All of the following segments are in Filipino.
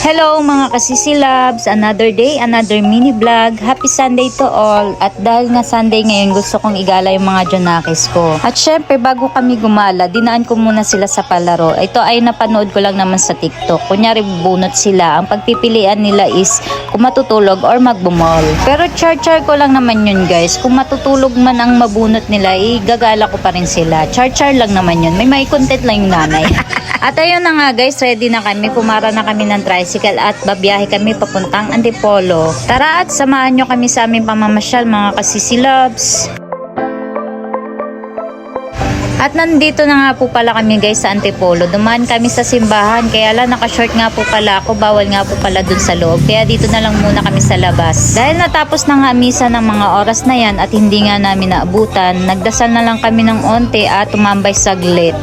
Hello mga kasisilabs, another day, another mini vlog. Happy Sunday to all. At dahil nga Sunday ngayon, gusto kong igala yung mga Jonakis ko. At syempre, bago kami gumala, dinaan ko muna sila sa palaro. Ito ay napanood ko lang naman sa TikTok. Kunyari bunot sila. Ang pagpipilian nila is kung matutulog or magbumol. Pero char-char ko lang naman yun guys. Kung matutulog man ang mabunot nila, gagala ko pa rin sila. Char-char lang naman yun. May content lang yung nanay. At ayun na nga guys, ready na kami. Pumara na kami ng tricycle at babiyahe kami papuntang Antipolo. Tara at samahan nyo kami sa aming pamamasyal mga kasisilabs. At nandito na nga po pala kami guys sa Antipolo. Dumaan kami sa simbahan. Kaya lang nakashort nga po pala ako. Bawal nga po pala dun sa loob. Kaya dito na lang muna kami sa labas. Dahil natapos na nga misa ng mga oras na yan at hindi nga namin naabutan, nagdasal na lang kami ng onte at tumambay saglit.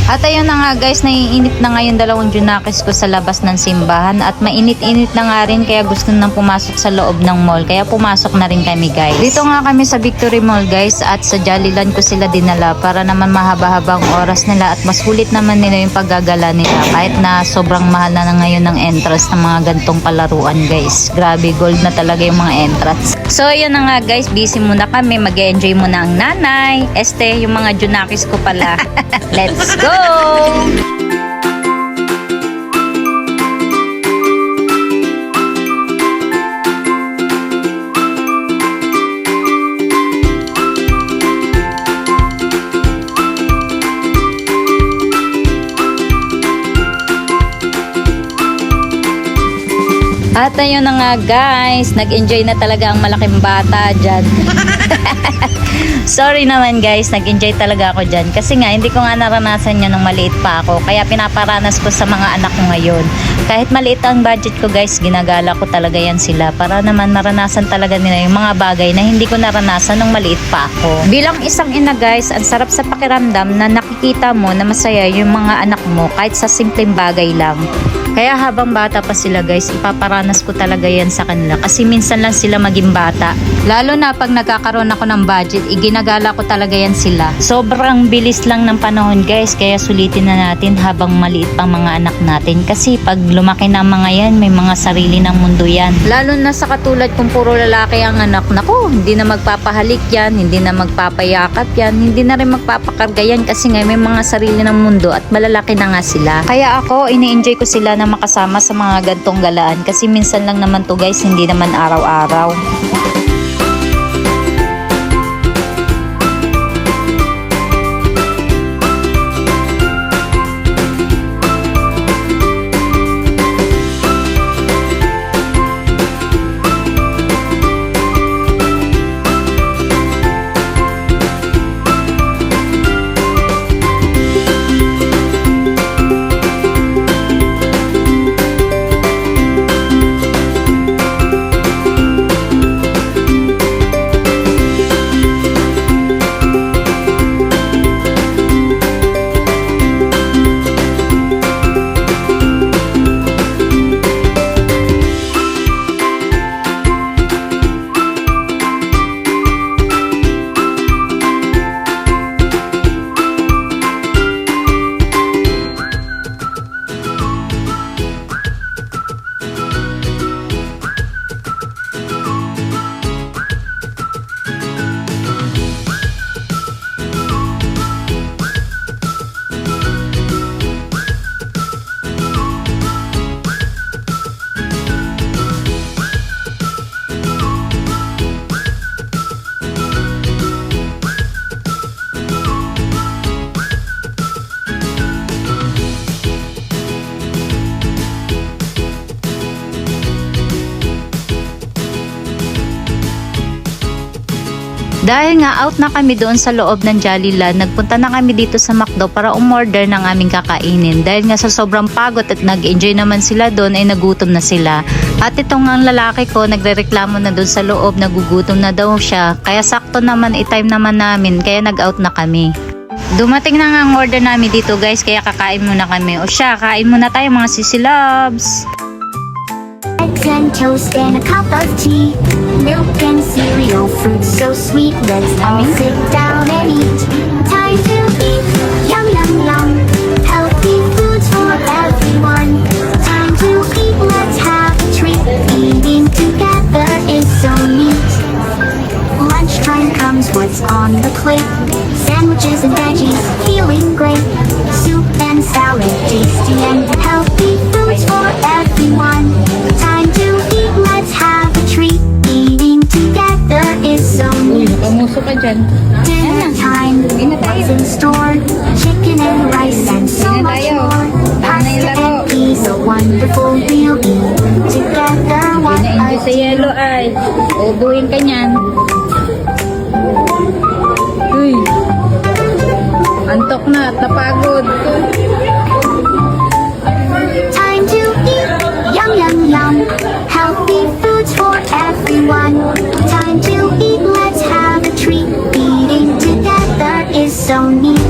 At ayun na nga guys, naiinit na nga yung dalawang Jonakis ko sa labas ng simbahan at mainit-init na nga rin kaya gusto nang pumasok sa loob ng mall kaya pumasok na rin kami guys. Dito nga kami sa Victory Mall guys at sa Jollyland ko sila dinala para naman mahaba-habang oras nila at mas sulit naman nila yung paggagala nila kahit na sobrang mahal na ngayon ng entrance ng mga gantong palaruan guys. Grabe, gold na talaga yung mga entrance. So ayun na nga guys, busy muna kami, mag-enjoy muna ang nanay. Yung mga Jonakis ko pala. Let's go! At ayun na nga guys, nag-enjoy na talaga ang malaking bata dyan. Sorry naman guys, nag-enjoy talaga ako dyan. Kasi nga, hindi ko nga naranasan yan nung maliit pa ako. Kaya pinaparanas ko sa mga anak ko ngayon. Kahit maliit ang budget ko guys, ginagala ko talaga yan sila. Para naman maranasan talaga nila yung mga bagay na hindi ko naranasan nung maliit pa ako. Bilang isang ina guys, ang sarap sa pakiramdam na nakikita mo na masaya yung mga anak mo kahit sa simpleng bagay lang. Kaya habang bata pa sila guys, ipaparanas ko talaga yan sa kanila kasi minsan lang sila maging bata. Lalo na pag nagkakaroon ako ng budget, iginagala ko talaga yan sila. Sobrang bilis lang ng panahon guys, kaya sulitin na natin habang maliit pang mga anak natin. Kasi pag lumaki na mga yan, may mga sarili ng mundo yan. Lalo na sa katulad kung puro lalaki ang anak, naku, hindi na magpapahalik yan, hindi na magpapayakap yan, hindi na rin magpapakarga yan kasi nga may mga sarili ng mundo at malalaki na nga sila. Kaya ako, ini-enjoy ko sila na makasama sa mga gantong galaan kasi minsan lang naman to guys, hindi naman araw-araw. Dahil nga out na kami doon sa loob ng Jollyland, nagpunta na kami dito sa McDo para umorder ng aming kakainin. Dahil nga sa sobrang pagod at nag-enjoy naman sila doon ay nagutom na sila. At itong ang lalaki ko nagrereklamo na doon sa loob, nagugutom na daw siya. Kaya sakto naman, i-time naman namin, kaya nag-out na kami. Dumating na nga ang order namin dito guys, kaya kakain muna kami. O siya, kain muna tayo mga sisilabs. Eggs and toast and a cup of tea, milk and cereal, fruits so sweet. Let's all sit down and eat. Time to eat. Yum yum yum. Healthy foods for everyone. Time to eat. Let's plate. Sandwiches and veggies, feeling great. Soup and salad, tasty and healthy foods for everyone. Time to eat, let's have a treat. Eating together is so neat. Pamuso ka dyan. Dinner time, what's in store? Chicken and rice and so Dinner much tayo. more. Tama na yung Pasta laro. and peas, a wonderful meal. Eat together, what Na-enjoy a sa yelo ay. Ubuhin ka niyan. Uy. Antok na at napagod. time to eat. Yum, yum, yum. Healthy foods for everyone. Time to eat, let's have a treat. Eating together is so neat.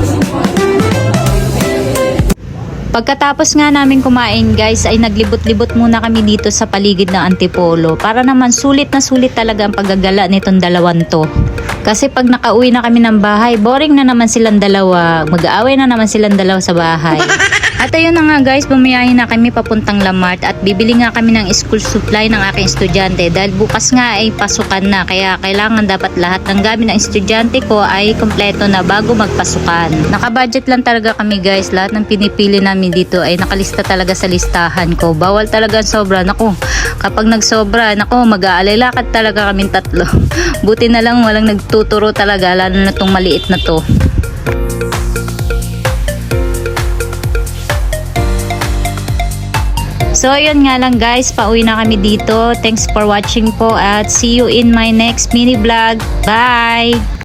Pagkatapos nga namin kumain guys ay naglibot-libot muna kami dito sa paligid ng Antipolo para naman sulit na sulit talaga ang paggagala nitong dalawan to. Kasi pag nakauwi na kami ng bahay, boring na naman silang dalawa. Mag-aaway na naman silang dalawa sa bahay. At ayun na nga guys, bumiyahin na kami papuntang Lamart at bibili nga kami ng school supply ng aking estudyante dahil bukas nga ay pasukan na kaya kailangan dapat lahat ng gamit ng estudyante ko ay kompleto na bago magpasukan. Nakabudget lang talaga kami guys, lahat ng pinipili namin dito ay nakalista talaga sa listahan ko. Bawal talaga ang sobra. Naku, kapag nagsobra, naku, mag-aalilakad talaga kaming tatlo. Buti na lang walang nagtuturo talaga, lalo na tong maliit na to. So, ayun nga lang guys, pauwi na kami dito. Thanks for watching po at see you in my next mini vlog. Bye!